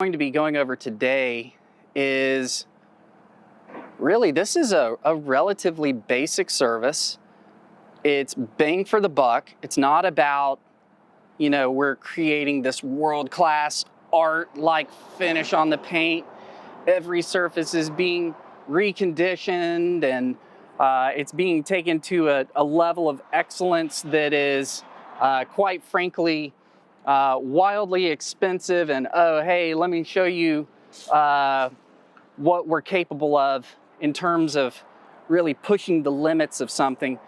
Going to be going over today is really, this is a relatively basic service. It's bang for the buck. It's not about, we're creating this world-class art-like finish on the paint. Every surface is being reconditioned and it's being taken to a level of excellence that is quite frankly wildly expensive. And oh, hey, let me show you what we're capable of in terms of really pushing the limits of something.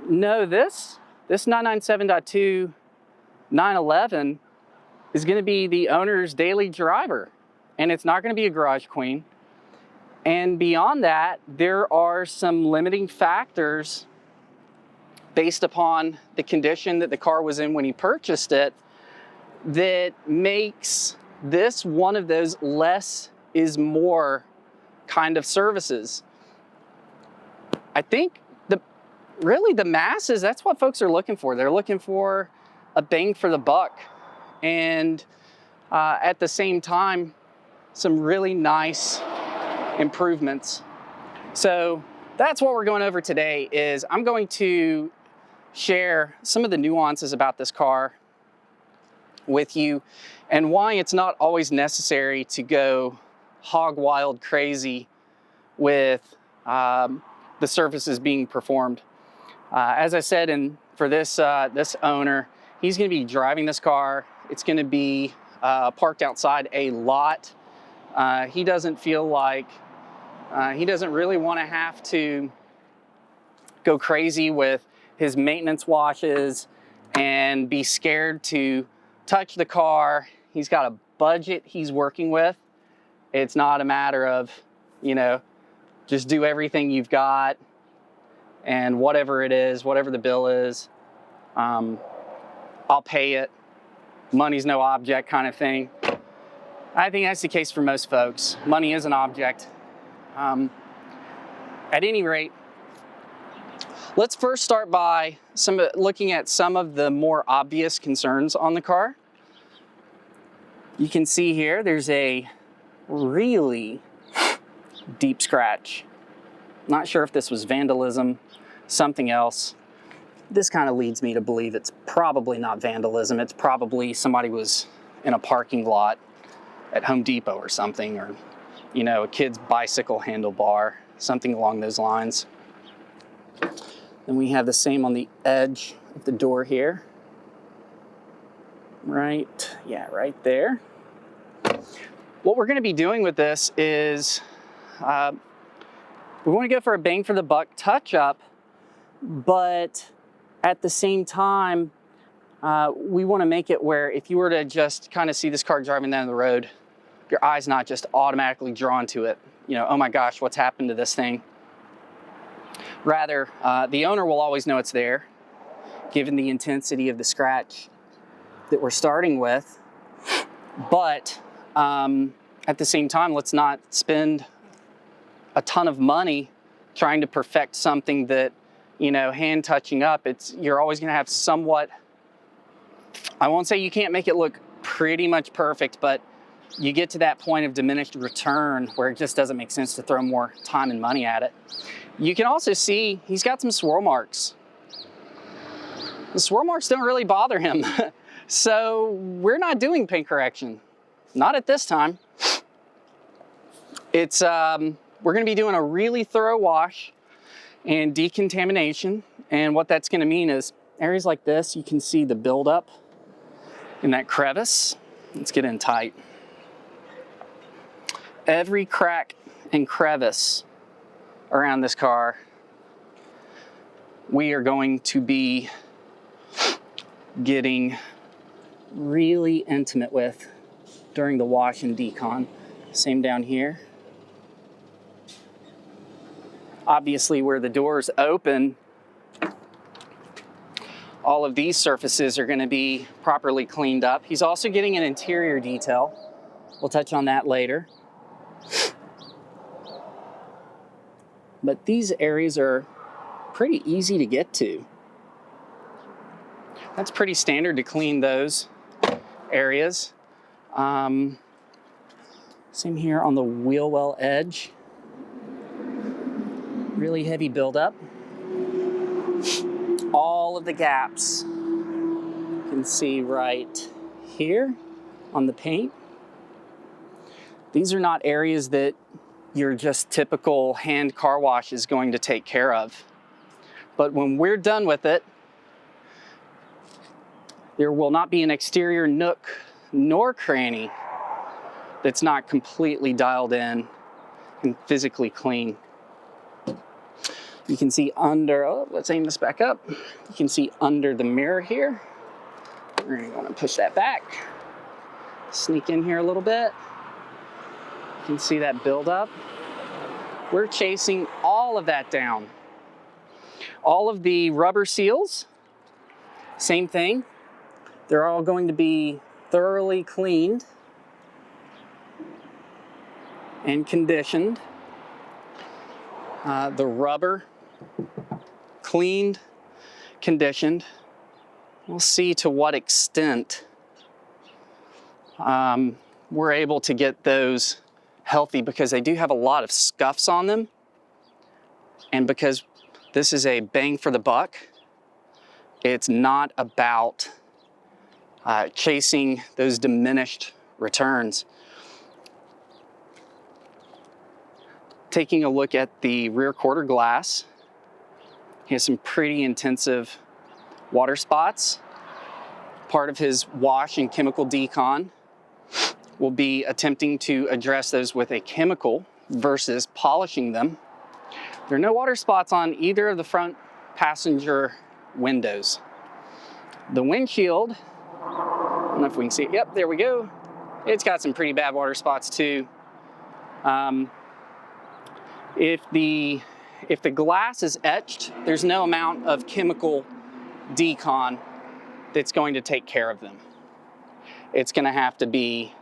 No, this 997.2 911 is going to be the owner's daily driver, and it's not going to be a garage queen. And beyond that, there are some limiting factors based upon the condition that the car was in when he purchased it that makes this one of those less is more kind of services. I think really the masses, that's what folks are looking for. They're looking for a bang for the buck, and at the same time, some really nice improvements. So that's what we're going over today. Is I'm going to share some of the nuances about this car with you and why it's not always necessary to go hog wild crazy with the services being performed. As I said, and for this owner, he's going to be driving this car. It's going to be parked outside a lot. He doesn't feel like he doesn't really want to have to go crazy with his maintenance washes and be scared to touch the car. He's got a budget he's working with. It's not a matter of, just do everything you've got and whatever it is, whatever the bill is, I'll pay it. Money's no object kind of thing. I think that's the case for most folks. Money is an object. At any rate, let's first start by looking at some of the more obvious concerns on the car. You can see here, there's a really deep scratch. Not sure if this was vandalism, something else. This kind of leads me to believe it's probably not vandalism. It's probably somebody was in a parking lot at Home Depot or something, or, a kid's bicycle handlebar, something along those lines. Then we have the same on the edge of the door here. Right there. What we're going to be doing with this is we want to go for a bang for the buck touch up, but at the same time, we want to make it where if you were to just kind of see this car driving down the road, your eye's not just automatically drawn to it. Oh my gosh, what's happened to this thing? Rather, the owner will always know it's there, given the intensity of the scratch that we're starting with. But at the same time, let's not spend a ton of money trying to perfect something that, hand touching up. You're always going to have somewhat, I won't say you can't make it look pretty much perfect, but you get to that point of diminished return where it just doesn't make sense to throw more time and money at it. You can also see he's got some swirl marks. The swirl marks don't really bother him. So we're not doing paint correction. Not at this time. It's we're going to be doing a really thorough wash and decontamination. And what that's going to mean is areas like this, you can see the buildup in that crevice. Let's get in tight. Every crack and crevice around this car, we are going to be getting really intimate with during the wash and decon. Same down here. Obviously, where the doors open, all of these surfaces are going to be properly cleaned up. He's also getting an interior detail. We'll touch on that later. But these areas are pretty easy to get to. That's pretty standard to clean those areas. Same here on the wheel well edge. Really heavy buildup. All of the gaps you can see right here on the paint. These are not areas that your just typical hand car wash is going to take care of. But when we're done with it, there will not be an exterior nook nor cranny that's not completely dialed in and physically clean. You can see under, oh, let's aim this back up. You can see under the mirror here. We're gonna want to push that back. Sneak in here a little bit. You can see that buildup. We're chasing all of that down. All of the rubber seals, same thing. They're all going to be thoroughly cleaned and conditioned. The rubber cleaned, conditioned. We'll see to what extent we're able to get those healthy, because they do have a lot of scuffs on them. And because this is a bang for the buck, it's not about chasing those diminished returns. Taking a look at the rear quarter glass, he has some pretty intensive water spots. Part of his wash and chemical decon will be attempting to address those with a chemical versus polishing them. There are no water spots on either of the front passenger windows. The windshield, I don't know if we can see it. Yep, there we go. It's got some pretty bad water spots too. If the glass is etched, there's no amount of chemical decon that's going to take care of them. It's going to have to be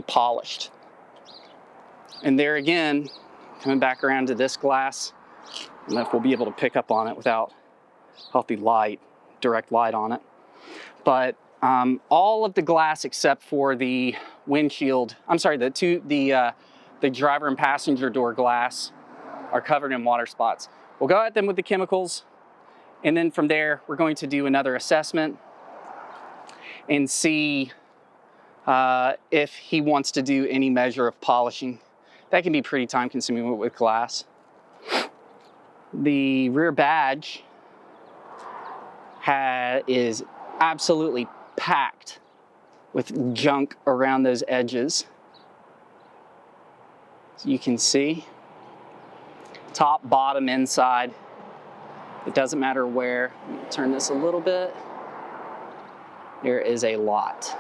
polished. And there again, coming back around to this glass, I don't know if we'll be able to pick up on it without healthy light, direct light on it. But all of the glass except for the windshield, the driver and passenger door glass are covered in water spots. We'll go at them with the chemicals, and then from there, we're going to do another assessment and see if he wants to do any measure of polishing. That can be pretty time consuming with glass. The rear badge is absolutely packed with junk around those edges. So you can see top, bottom, inside. It doesn't matter where. Let me turn this a little bit. There is a lot.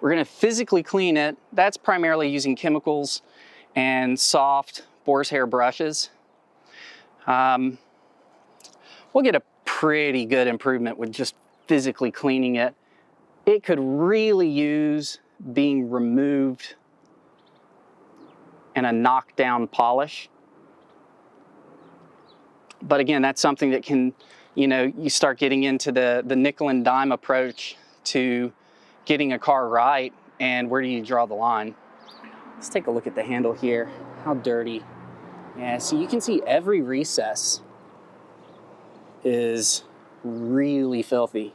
We're going to physically clean it. That's primarily using chemicals and soft boar's hair brushes. We'll get a pretty good improvement with just physically cleaning it. It could really use being removed and a knockdown polish. But again, that's something that can, you start getting into the nickel and dime approach to getting a car right, and where do you draw the line? Let's take a look at the handle here. How dirty. Yeah, so you can see every recess is really filthy.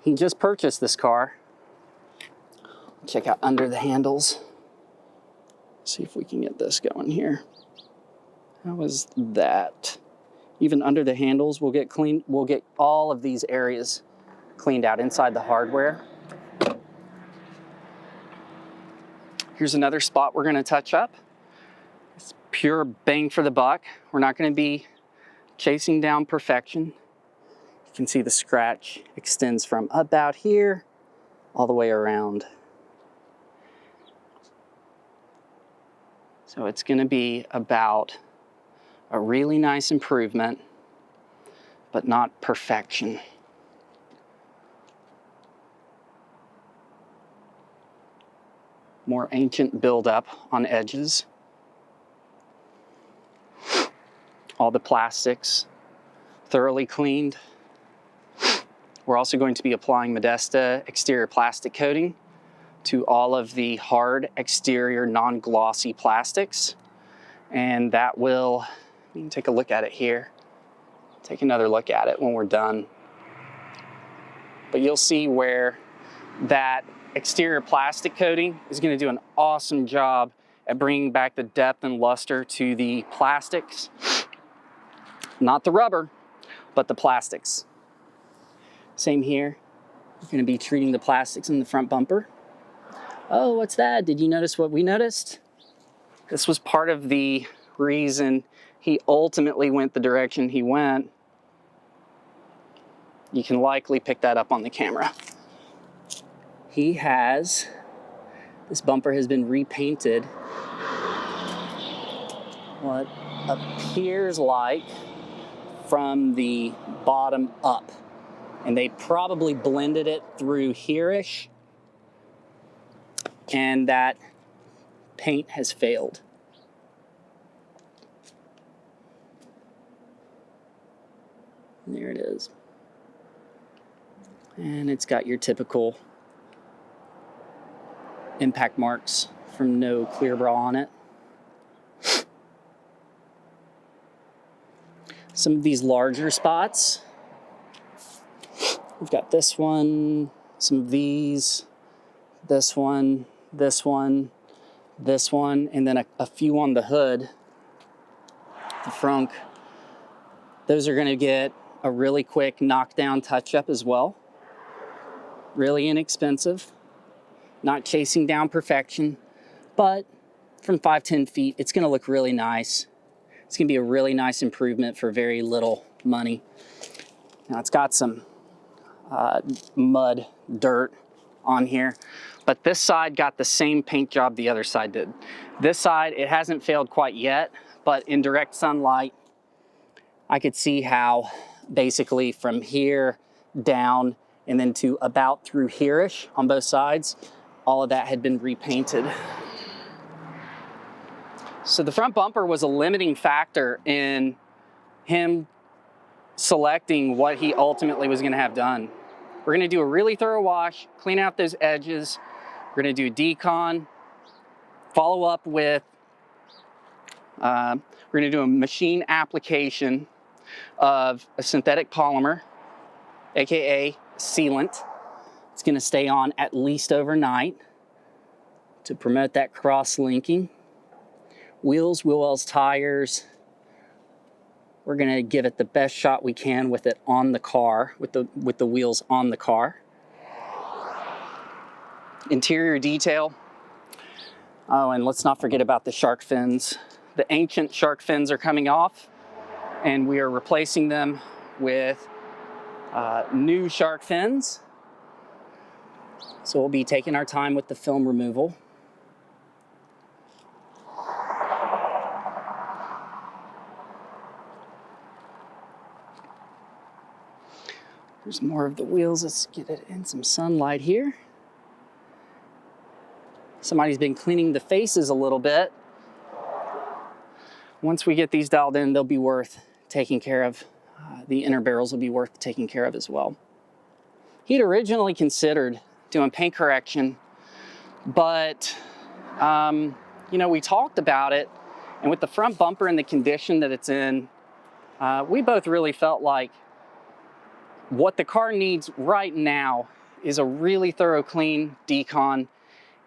He just purchased this car. Check out under the handles. See if we can get this going here. How is that? Even under the handles, we'll get clean. We'll get all of these areas cleaned out inside the hardware. Here's another spot we're going to touch up. It's pure bang for the buck. We're not going to be chasing down perfection. You can see the scratch extends from about here all the way around. So it's going to be about a really nice improvement, but not perfection. More ancient buildup on edges. All the plastics thoroughly cleaned. We're also going to be applying Modesta exterior plastic coating to all of the hard exterior non-glossy plastics. And that will, you can take a look at it here. Take another look at it when we're done. But you'll see where that exterior plastic coating is going to do an awesome job at bringing back the depth and luster to the plastics. Not the rubber, but the plastics. Same here. We're going to be treating the plastics in the front bumper. Oh, what's that? Did you notice what we noticed? This was part of the reason he ultimately went the direction he went. You can likely pick that up on the camera. This bumper has been repainted what appears like from the bottom up. And they probably blended it through here-ish, and that paint has failed. There it is. And it's got your typical impact marks from no clear bra on it. Some of these larger spots, we've got this one, some of these, this one, this one, this one, and then a few on the hood, the frunk. Those are going to get a really quick knockdown touch-up as well. Really inexpensive, not chasing down perfection, but from 5-10 feet, it's going to look really nice. It's going to be a really nice improvement for very little money. Now it's got some mud, dirt on here, but this side got the same paint job the other side did. This side, it hasn't failed quite yet, but in direct sunlight, I could see how basically from here down and then to about through here-ish on both sides, all of that had been repainted. So the front bumper was a limiting factor in him selecting what he ultimately was gonna have done. We're gonna do a really thorough wash, clean out those edges. We're gonna do a decon, follow up with, we're gonna do a machine application of a synthetic polymer, AKA sealant. It's gonna stay on at least overnight to promote that cross-linking. Wheels, wheel wells, tires. We're gonna give it the best shot we can with it on the car, with the wheels on the car. Interior detail. Oh, and let's not forget about the shark fins. The ancient shark fins are coming off, and we are replacing them with new shark fins. So we'll be taking our time with the film removal. There's more of the wheels. Let's get it in some sunlight here. Somebody's been cleaning the faces a little bit. Once we get these dialed in, they'll be worth taking care of. The inner barrels will be worth taking care of as well. He'd originally considered doing paint correction, but we talked about it, and with the front bumper and the condition that it's in, we both really felt like what the car needs right now is a really thorough clean decon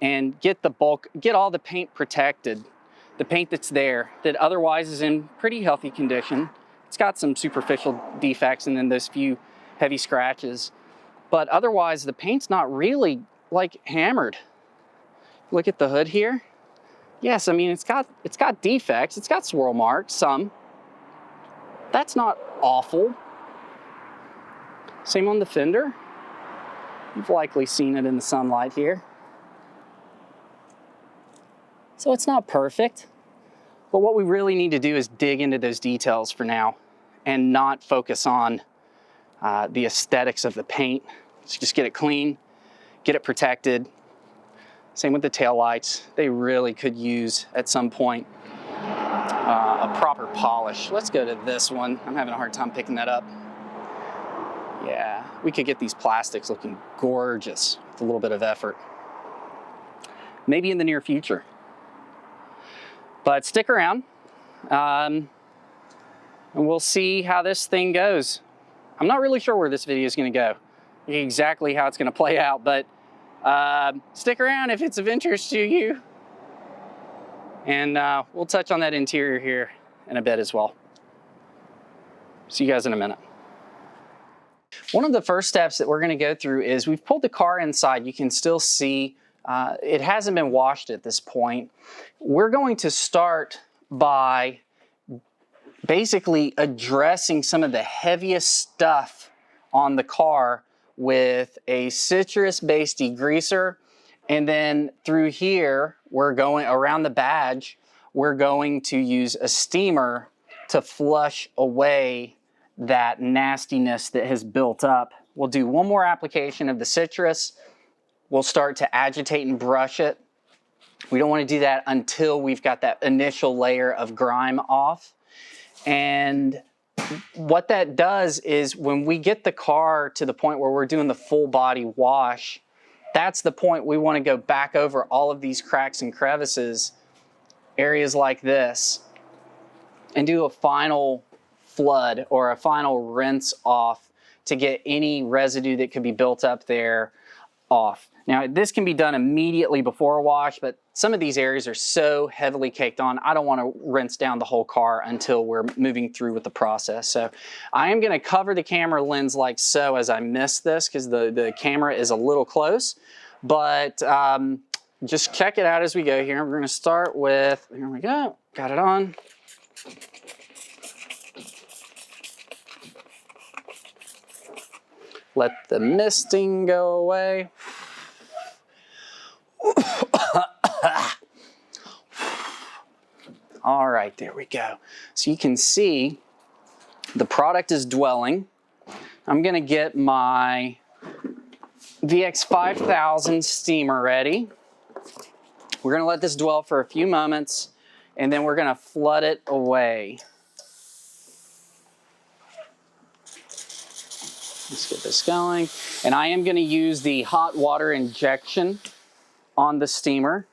and get all the paint protected. The paint that's there that otherwise is in pretty healthy condition. It's got some superficial defects and then those few heavy scratches. But otherwise the paint's not really like hammered. Look at the hood here. Yes, I mean it's got defects, it's got swirl marks, some. That's not awful. Same on the fender. You've likely seen it in the sunlight here. So it's not perfect, but what we really need to do is dig into those details for now and not focus on the aesthetics of the paint. Let's just get it clean, get it protected. Same with the taillights. They really could use at some point a proper polish. Let's go to this one. I'm having a hard time picking that up. Yeah, we could get these plastics looking gorgeous with a little bit of effort. Maybe in the near future. But stick around, and we'll see how this thing goes. I'm not really sure where this video is going to go, exactly how it's going to play out, but stick around if it's of interest to you. And we'll touch on that interior here in a bit as well. See you guys in a minute. One of the first steps that we're going to go through is we've pulled the car inside. You can still see it hasn't been washed at this point. We're going to start by basically addressing some of the heaviest stuff on the car with a citrus-based degreaser. And then through here, we're going around the badge, we're going to use a steamer to flush away that nastiness that has built up. We'll do one more application of the citrus. We'll start to agitate and brush it. We don't want to do that until we've got that initial layer of grime off. And what that does is when we get the car to the point where we're doing the full body wash, that's the point we want to go back over all of these cracks and crevices, areas like this, and do a final flood or a final rinse off to get any residue that could be built up there off. Now, this can be done immediately before a wash, but some of these areas are so heavily caked on, I don't want to rinse down the whole car until we're moving through with the process. So I am going to cover the camera lens like so as I miss this because the camera is a little close, but just check it out as we go here. We're going to start with, here we go, got it on. Let the misting go away. All right, there we go. So you can see the product is dwelling. I'm gonna get my VX5000 steamer ready. We're gonna let this dwell for a few moments and then we're gonna flood it away. Let's get this going. And I am gonna use the hot water injection on the steamer.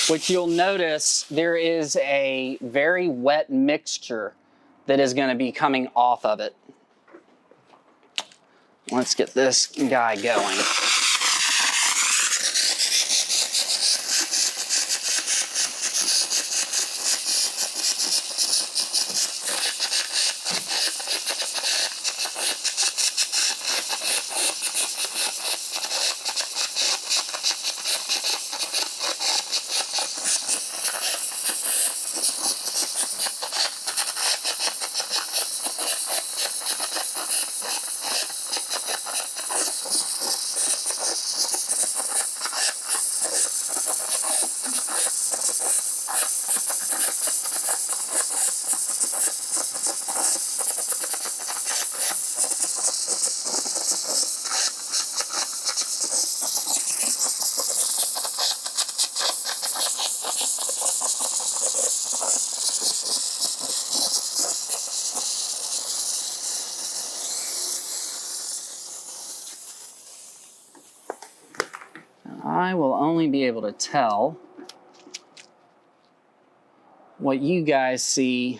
Which you'll notice there is a very wet mixture that is gonna be coming off of it. Let's get this guy going. I will only be able to tell what you guys see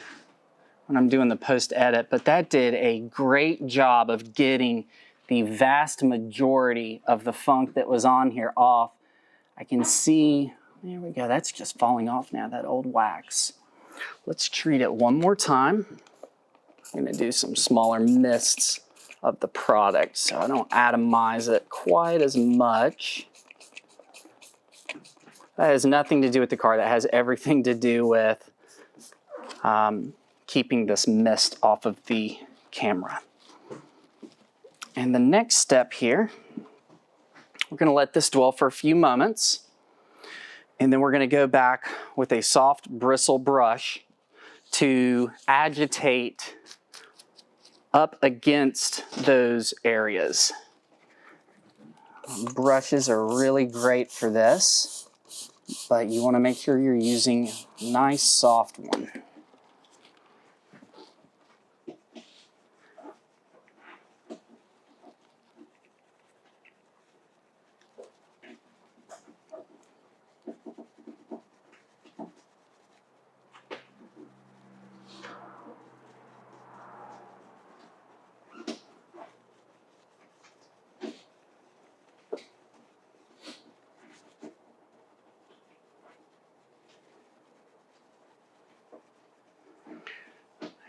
when I'm doing the post-edit, but that did a great job of getting the vast majority of the funk that was on here off. I can see, there we go, that's just falling off now, that old wax. Let's treat it one more time. I'm gonna do some smaller mists of the product so I don't atomize it quite as much. That has nothing to do with the car. That has everything to do with keeping this mist off of the camera. And the next step here, we're going to let this dwell for a few moments. And then we're going to go back with a soft bristle brush to agitate up against those areas. Brushes are really great for this, but you want to make sure you're using a nice soft one.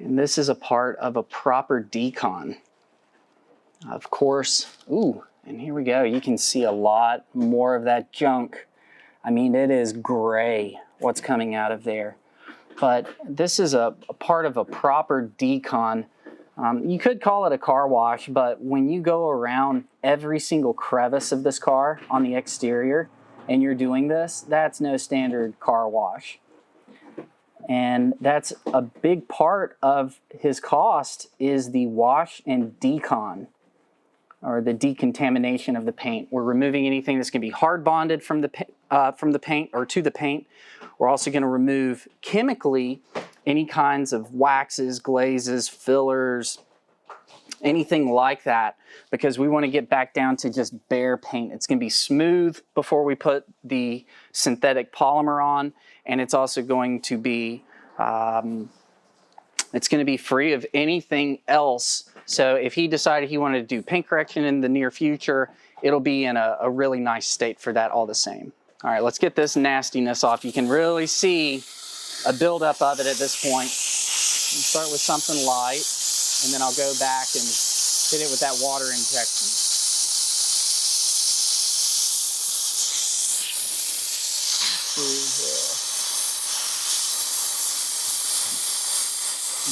And this is a part of a proper decon. Of course, ooh, and here we go. You can see a lot more of that junk. I mean, it is gray what's coming out of there. But this is a part of a proper decon. You could call it a car wash, but when you go around every single crevice of this car on the exterior and you're doing this, that's no standard car wash. And that's a big part of his cost is the wash and decon, or the decontamination of the paint. We're removing anything that's going to be hard bonded from the paint or to the paint. We're also going to remove chemically any kinds of waxes, glazes, fillers, anything like that, because we want to get back down to just bare paint. It's going to be smooth before we put the synthetic polymer on, and it's also going to be free of anything else. So if he decided he wanted to do paint correction in the near future, it'll be in a really nice state for that all the same. All right, let's get this nastiness off. You can really see a buildup of it at this point. We'll start with something light, and then I'll go back and hit it with that water injection. Let's see here.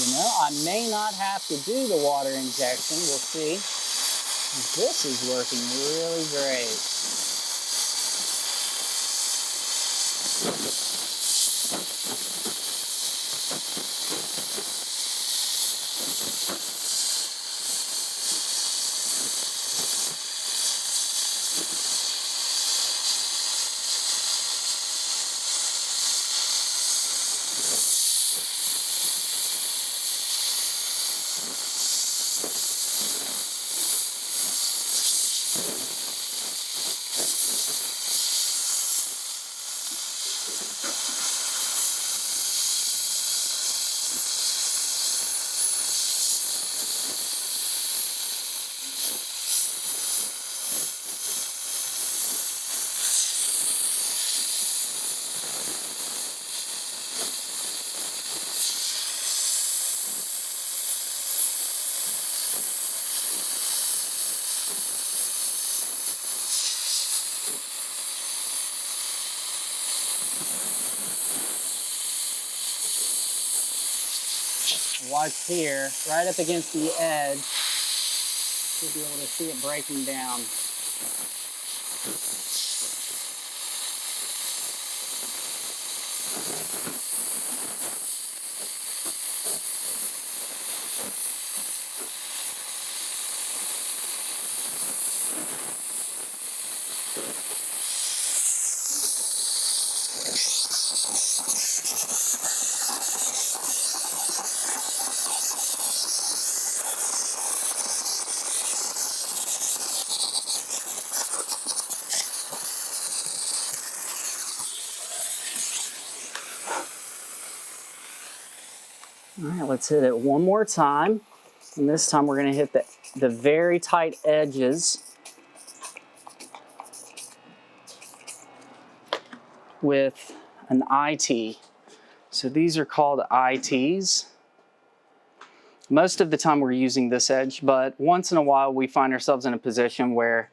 You know, I may not have to do the water injection. We'll see. This is working really great. Watch here, right up against the edge. You'll be able to see it breaking down. All right, let's hit it one more time. And this time we're going to hit the very tight edges with an IT. So these are called ITs. Most of the time we're using this edge, but once in a while we find ourselves in a position where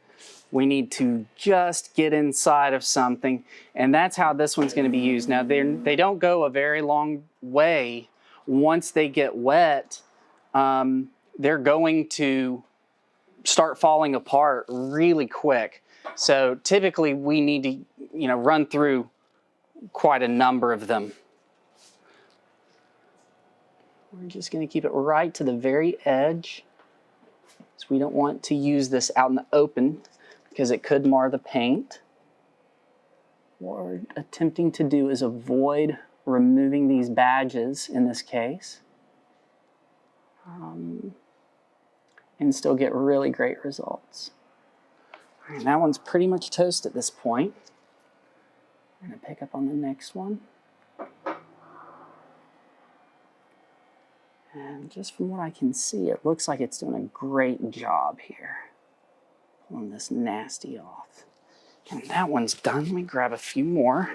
we need to just get inside of something, and that's how this one's going to be used. Now they don't go a very long way. Once they get wet, they're going to start falling apart really quick. So typically we need to, run through quite a number of them. We're just going to keep it right to the very edge, so we don't want to use this out in the open because it could mar the paint. What we're attempting to do is avoid removing these badges in this case, and still get really great results. All right, that one's pretty much toast at this point. I'm going to pick up on the next one. And just from what I can see, it looks like it's doing a great job here. Pulling this nasty off. And that one's done. Let me grab a few more.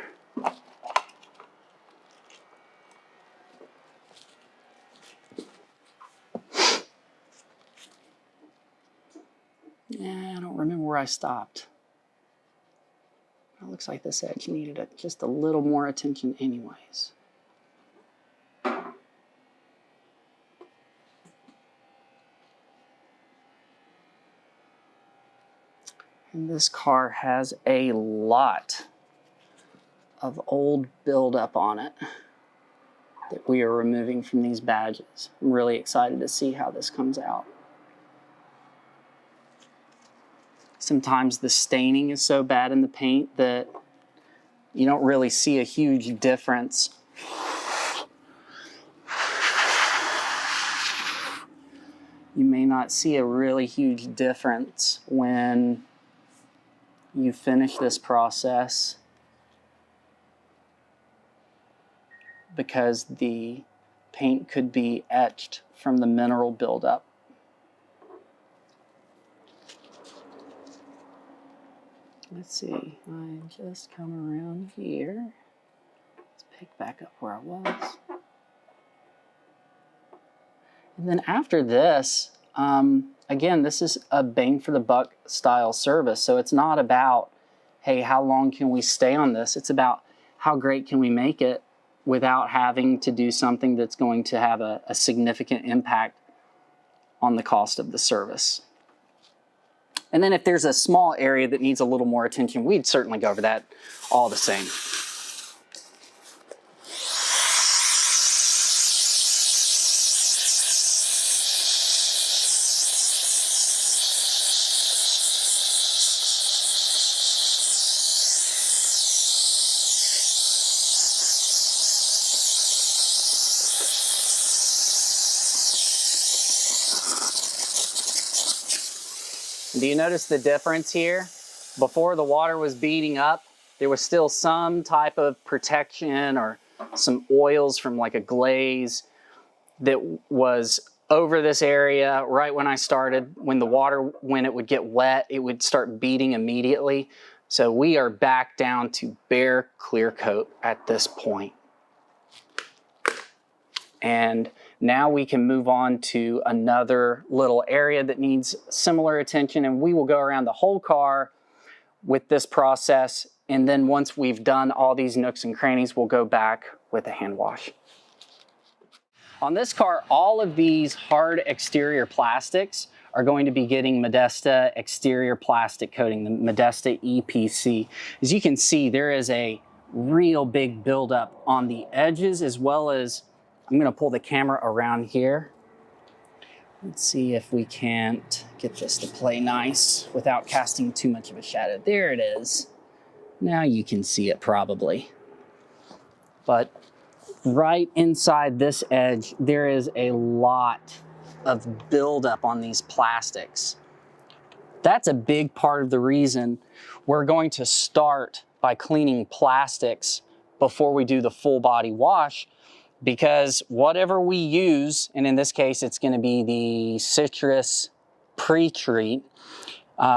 where I stopped. It looks like this edge needed just a little more attention anyways. And this car has a lot of old buildup on it that we are removing from these badges. I'm really excited to see how this comes out. Sometimes the staining is so bad in the paint that you don't really see a huge difference. You may not see a really huge difference when you finish this process because the paint could be etched from the mineral buildup. Let's see, I just come around here. Let's pick back up where I was. And then after this, again, this is a bang for the buck style service. So it's not about, hey, how long can we stay on this? It's about how great can we make it without having to do something that's going to have a significant impact on the cost of the service. And then if there's a small area that needs a little more attention, we'd certainly go over that all the same. Do you notice the difference here? Before the water was beating up, there was still some type of protection or some oils from like a glaze that was over this area right when I started. When the water, when it would get wet, it would start beating immediately. So we are back down to bare clear coat at this point. And now we can move on to another little area that needs similar attention, and we will go around the whole car with this process. And then once we've done all these nooks and crannies, we'll go back with a hand wash. On this car, all of these hard exterior plastics are going to be getting Modesta exterior plastic coating, the Modesta EPC. As you can see, there is a real big buildup on the edges, as well as, I'm gonna pull the camera around here. Let's see if we can't get this to play nice without casting too much of a shadow. There it is. Now you can see it probably. But right inside this edge, there is a lot of buildup on these plastics. That's a big part of the reason we're going to start by cleaning plastics before we do the full body wash, because whatever we use, and in this case it's going to be the citrus pre-treat,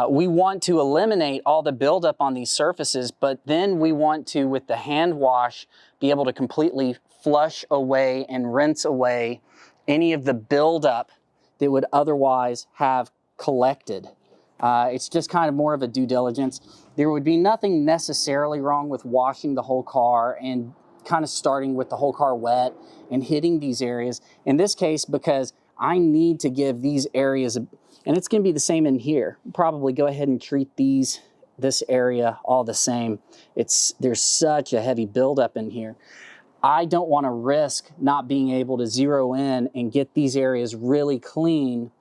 we want to eliminate all the buildup on these surfaces, but then we want to, with the hand wash, be able to completely flush away and rinse away any of the buildup that would otherwise have collected. It's just kind of more of a due diligence. There would be nothing necessarily wrong with washing the whole car and kind of starting with the whole car wet and hitting these areas. In this case, because I need to give these areas, and it's going to be the same in here, probably go ahead and treat this area all the same. There's such a heavy buildup in here. I don't want to risk not being able to zero in and get these areas really clean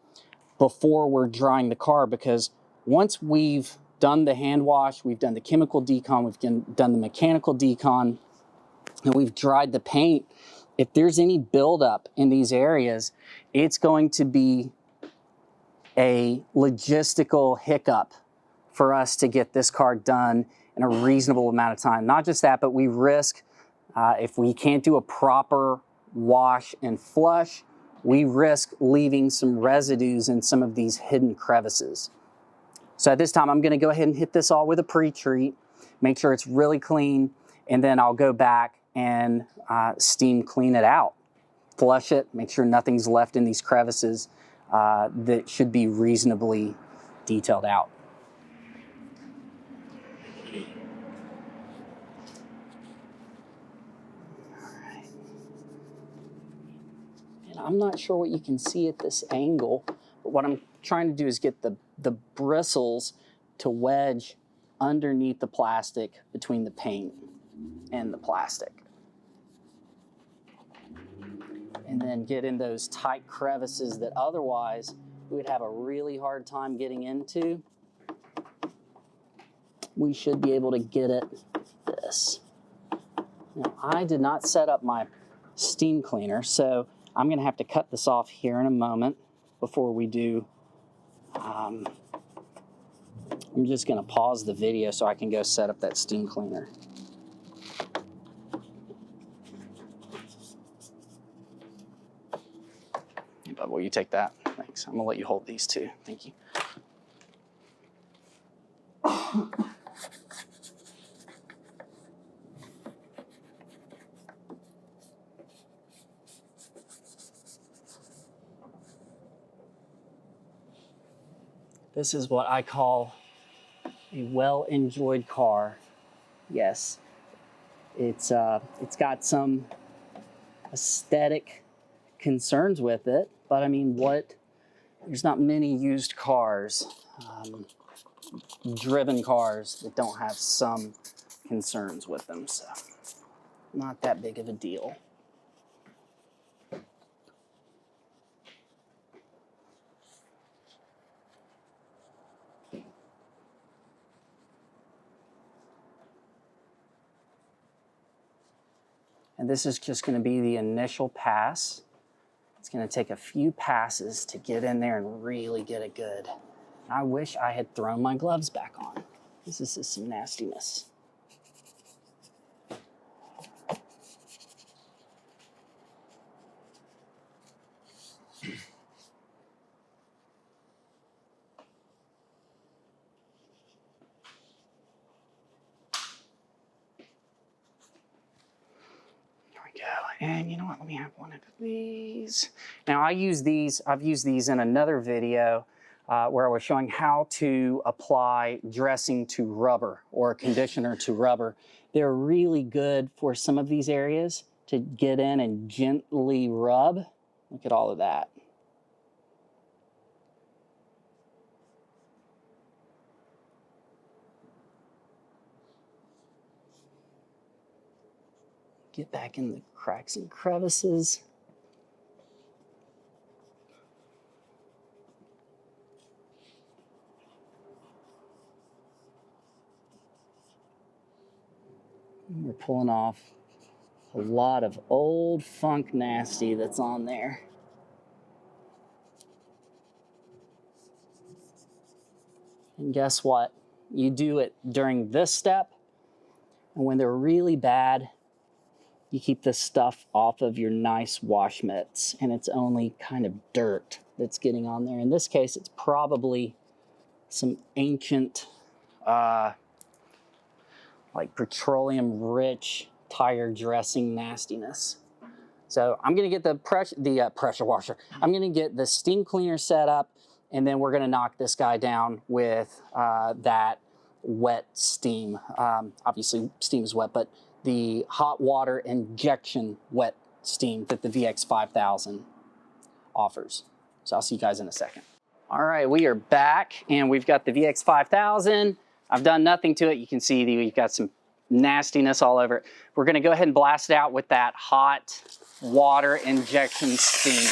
before we're drying the car, because once we've done the hand wash, we've done the chemical decon, we've done the mechanical decon, and we've dried the paint, if there's any buildup in these areas, it's going to be a logistical hiccup for us to get this car done in a reasonable amount of time. Not just that, but we risk, if we can't do a proper wash and flush, we risk leaving some residues in some of these hidden crevices. So at this time, I'm going to go ahead and hit this all with a pre-treat, make sure it's really clean, and then I'll go back and steam clean it out. Flush it, make sure nothing's left in these crevices that should be reasonably detailed out. And I'm not sure what you can see at this angle, but what I'm trying to do is get the bristles to wedge underneath the plastic between the paint and the plastic. And then get in those tight crevices that otherwise we would have a really hard time getting into. We should be able to get it this. Now, I did not set up my steam cleaner, so I'm gonna have to cut this off here in a moment before we do. I'm just gonna pause the video so I can go set up that steam cleaner. But will you take that? Thanks. I'm gonna let you hold these two. Thank you. This is what I call a well-enjoyed car. Yes, it's got some aesthetic concerns with it, but I mean, there's not many used cars, driven cars that don't have some concerns with them, so not that big of a deal. And this is just going to be the initial pass. It's going to take a few passes to get in there and really get it good. I wish I had thrown my gloves back on. This is some nastiness. And you know what, let me have one of these. Now I've used these in another video where I was showing how to apply dressing to rubber or conditioner to rubber. They're really good for some of these areas to get in and gently rub. Look at all of that. Get back in the cracks and crevices. And we're pulling off a lot of old funk nasty that's on there. And guess what? You do it during this step, and when they're really bad, you keep this stuff off of your nice wash mitts, and it's only kind of dirt that's getting on there. In this case, it's probably some ancient, like petroleum-rich tire dressing nastiness. So I'm gonna get the pressure washer. I'm gonna get the steam cleaner set up, and then we're gonna knock this guy down with that wet steam. Obviously, steam is wet, but the hot water injection wet steam that the VX5000 offers. So I'll see you guys in a second. All right, we are back and we've got the VX5000. I've done nothing to it. You can see we've got some nastiness all over it. We're gonna go ahead and blast it out with that hot water injection steam.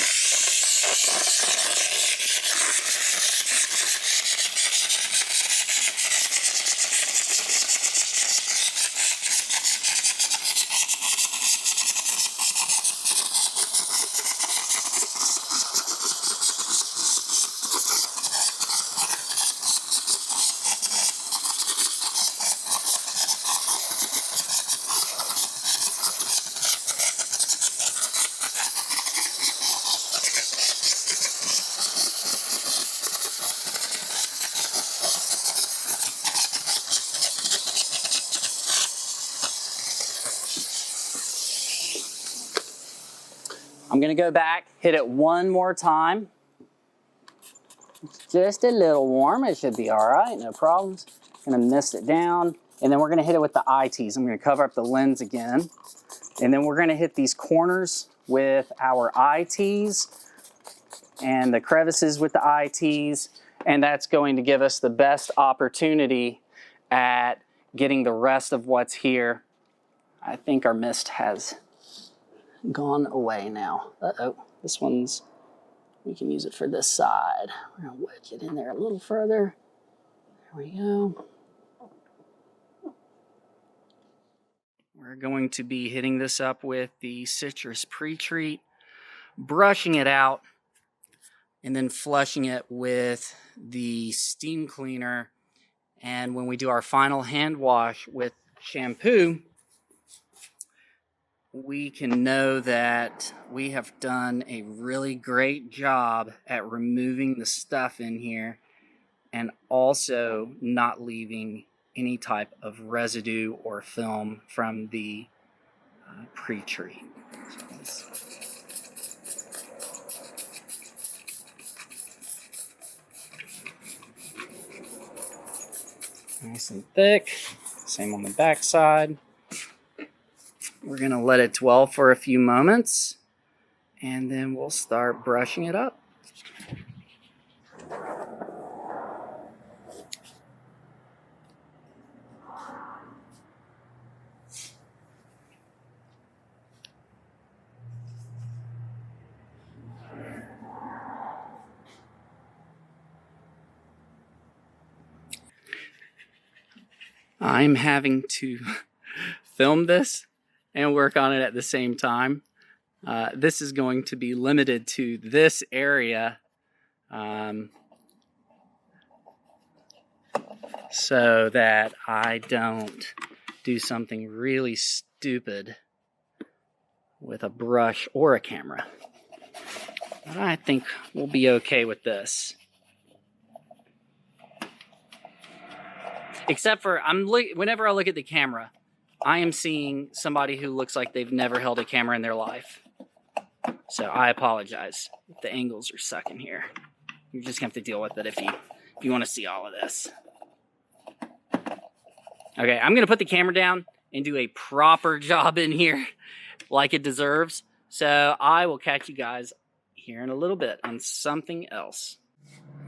I'm gonna go back, hit it one more time. Just a little warm, it should be all right, no problems. Gonna mist it down, and then we're gonna hit it with the eye tease. I'm gonna cover up the lens again, and then we're gonna hit these corners with our eye tees and the crevices with the eye tees, and that's going to give us the best opportunity at getting the rest of what's here. I think our mist has gone away now. Uh-oh, this one's, we can use it for this side. We're gonna wedge it in there a little further. There we go. We're going to be hitting this up with the citrus pre-treat, brushing it out, and then flushing it with the steam cleaner. And when we do our final hand wash with shampoo, we can know that we have done a really great job at removing the stuff in here and also not leaving any type of residue or film from the pre-treat. Nice and thick. Same on the back side. We're going to let it dwell for a few moments, and then we'll start brushing it up. I'm having to film this and work on it at the same time. This is going to be limited to this area, so that I don't do something really stupid with a brush or a camera. But I think we'll be okay with this. Except for, whenever I look at the camera, I am seeing somebody who looks like they've never held a camera in their life. So I apologize if the angles are sucking here. You're just going to have to deal with it if you want to see all of this. Okay, I'm going to put the camera down and do a proper job in here like it deserves. So I will catch you guys here in a little bit on something else.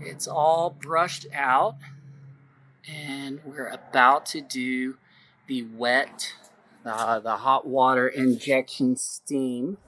It's all brushed out, and we're about to do the wet, the hot water injection steam.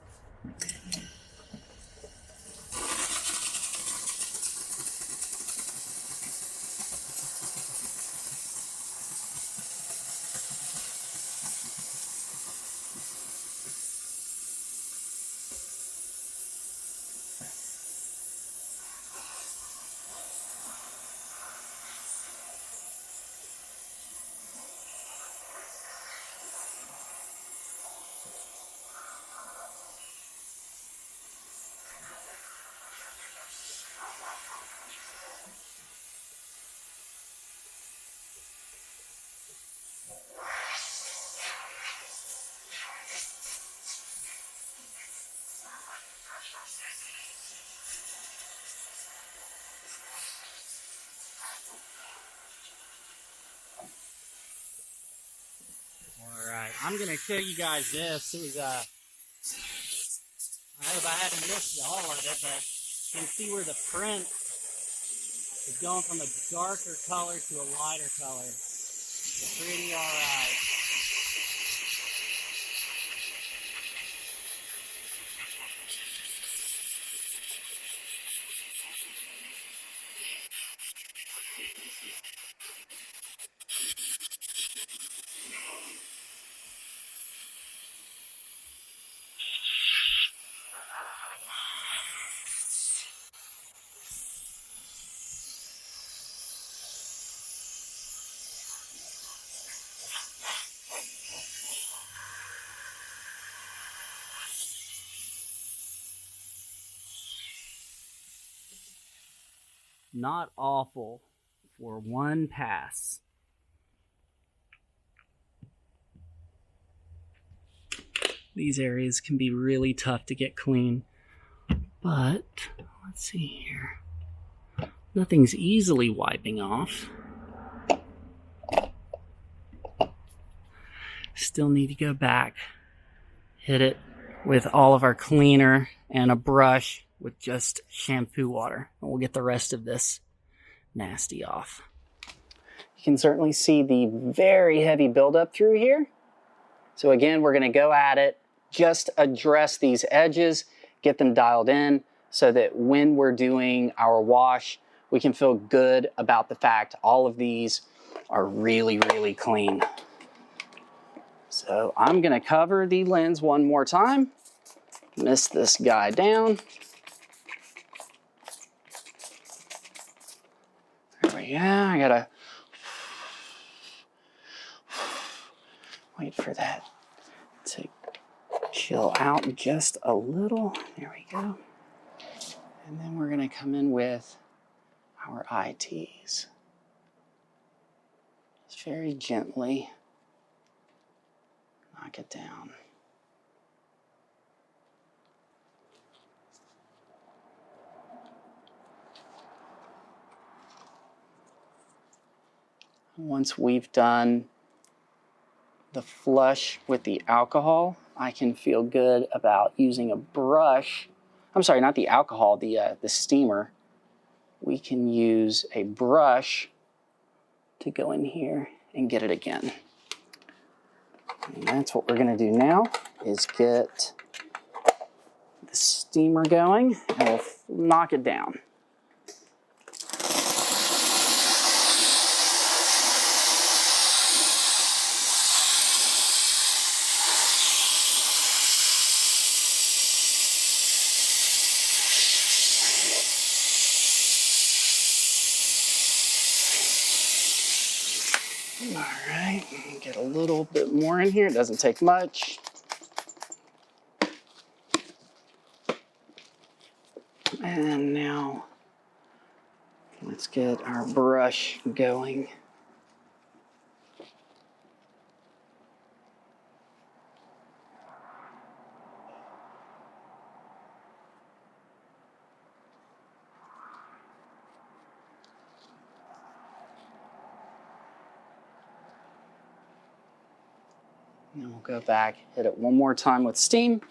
Alright, I'm going to show you guys this. It was, I hope I haven't missed all of it, but you can see where the print is going from a darker color to a lighter color. Pretty alright. Not awful for one pass. These areas can be really tough to get clean, but let's see here. Nothing's easily wiping off. Still need to go back, hit it with all of our cleaner and a brush with just shampoo water. And we'll get the rest of this nasty off. You can certainly see the very heavy buildup through here. So again, we're gonna go at it, just address these edges, get them dialed in so that when we're doing our wash, we can feel good about the fact all of these are really, really clean. So I'm gonna cover the lens one more time, mist this guy down. There we go, I gotta wait for that to chill out just a little. There we go. And then we're gonna come in with our ITs. Just very gently knock it down. Once we've done the flush with the alcohol, I can feel good about using a brush. I'm sorry, not the alcohol, the steamer. We can use a brush to go in here and get it again. And that's what we're gonna do now, is get the steamer going and we'll knock it down. All right, get a little bit more in here. It doesn't take much. And now let's get our brush going. And then we'll go back, hit it one more time with steam.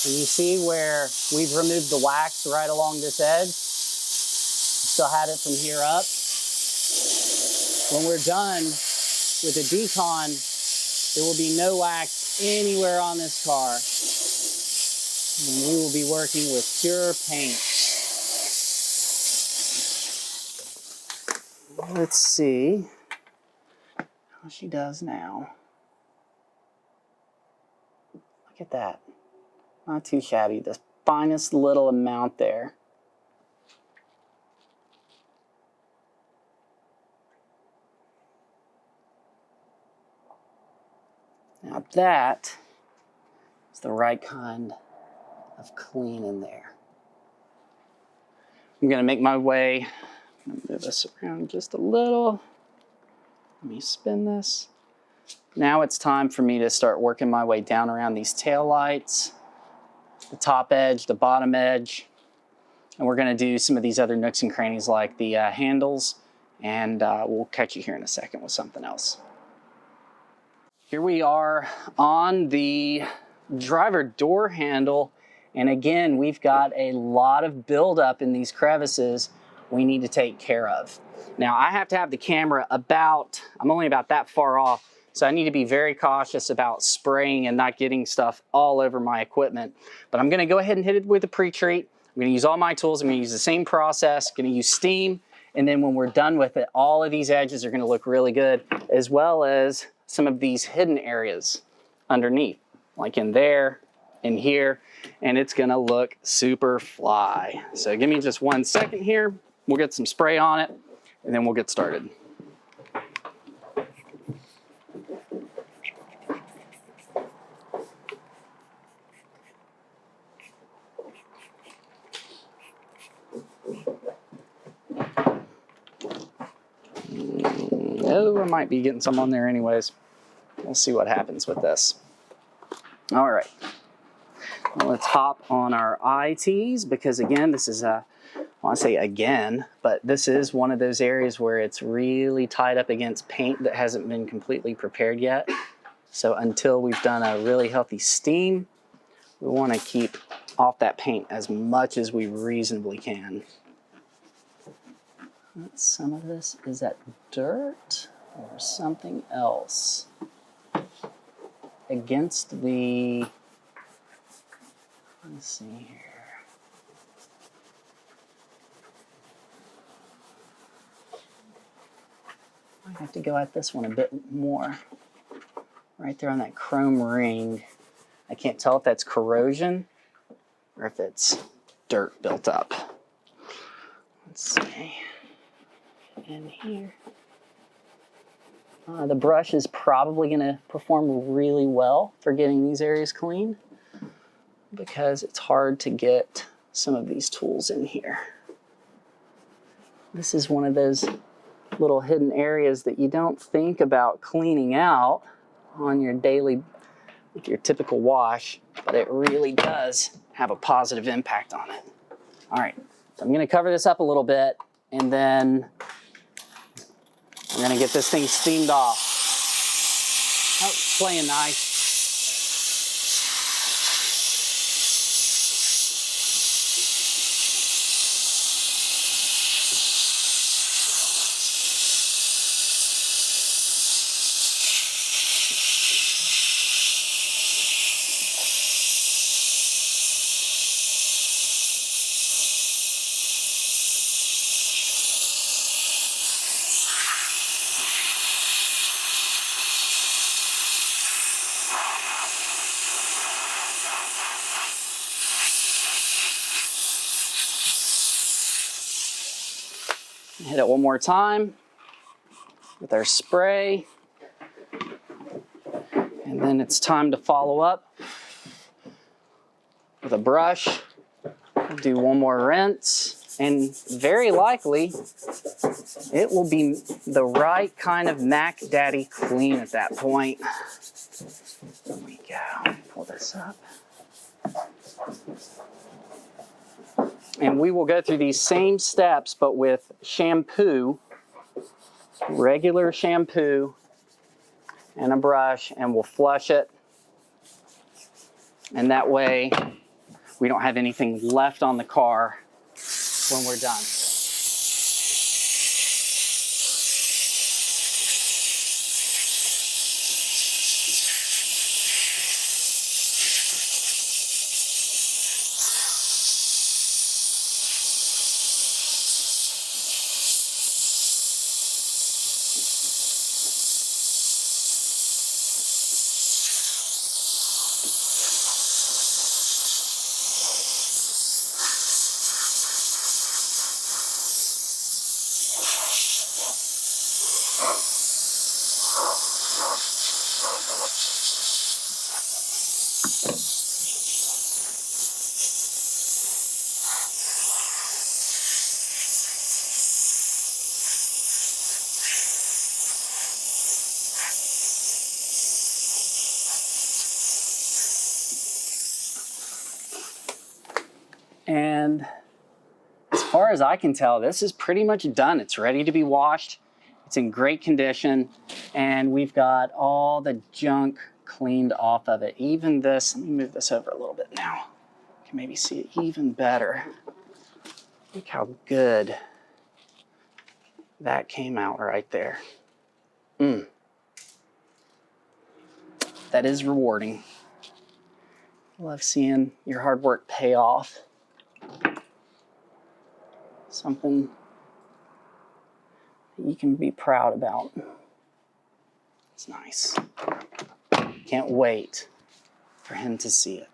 And you see where we've removed the wax right along this edge. Still had it from here up. When we're done with the decon, there will be no wax anywhere on this car. And we will be working with pure paint. Let's see how she does now. Look at that. Not too shabby. The finest little amount there. Now that is the right kind of clean in there. I'm gonna make my way, I'm gonna move this around just a little. Let me spin this. Now it's time for me to start working my way down around these tail lights, the top edge, the bottom edge, and we're gonna do some of these other nooks and crannies like the handles, and we'll catch you here in a second with something else. Here we are on the driver door handle, and again, we've got a lot of buildup in these crevices we need to take care of. Now, I have to have the camera I'm only about that far off, so I need to be very cautious about spraying and not getting stuff all over my equipment. But I'm gonna go ahead and hit it with a pre-treat. I'm gonna use all my tools. I'm gonna use the same process, gonna use steam, and then when we're done with it, all of these edges are gonna look really good, as well as some of these hidden areas underneath, like in there, in here, and it's gonna look super fly. So give me just 1 second here. We'll get some spray on it, and then we'll get started. Oh, I might be getting some on there anyways. We'll see what happens with this. All right. Let's hop on our eye tees because again, this is I want to say again, but this is one of those areas where it's really tied up against paint that hasn't been completely prepared yet. So until we've done a really healthy steam, we want to keep off that paint as much as we reasonably can. Some of this, is that dirt or something else? Against the, let's see here. I have to go at this one a bit more. Right there on that chrome ring. I can't tell if that's corrosion or if it's dirt built up. Let's see. In here. The brush is probably going to perform really well for getting these areas clean because it's hard to get some of these tools in here. This is one of those little hidden areas that you don't think about cleaning out on your daily, with your typical wash, but it really does have a positive impact on it. All right, so I'm going to cover this up a little bit and then I'm going to get this thing steamed off. Oh, it's playing nice. Hit it one more time with our spray. And then it's time to follow up with a brush. Do one more rinse. And very likely, it will be the right kind of Mac Daddy clean at that point. There we go. Pull this up. And we will go through these same steps, but with shampoo, regular shampoo, and a brush, and we'll flush it. And that way, we don't have anything left on the car when we're done. And as far as I can tell, this is pretty much done. It's ready to be washed. It's in great condition. And we've got all the junk cleaned off of it. Even this, let me move this over a little bit now. You can maybe see it even better. Look how good that came out right there. That is rewarding. Love seeing your hard work pay off. Something that you can be proud about. It's nice. Can't wait for him to see it.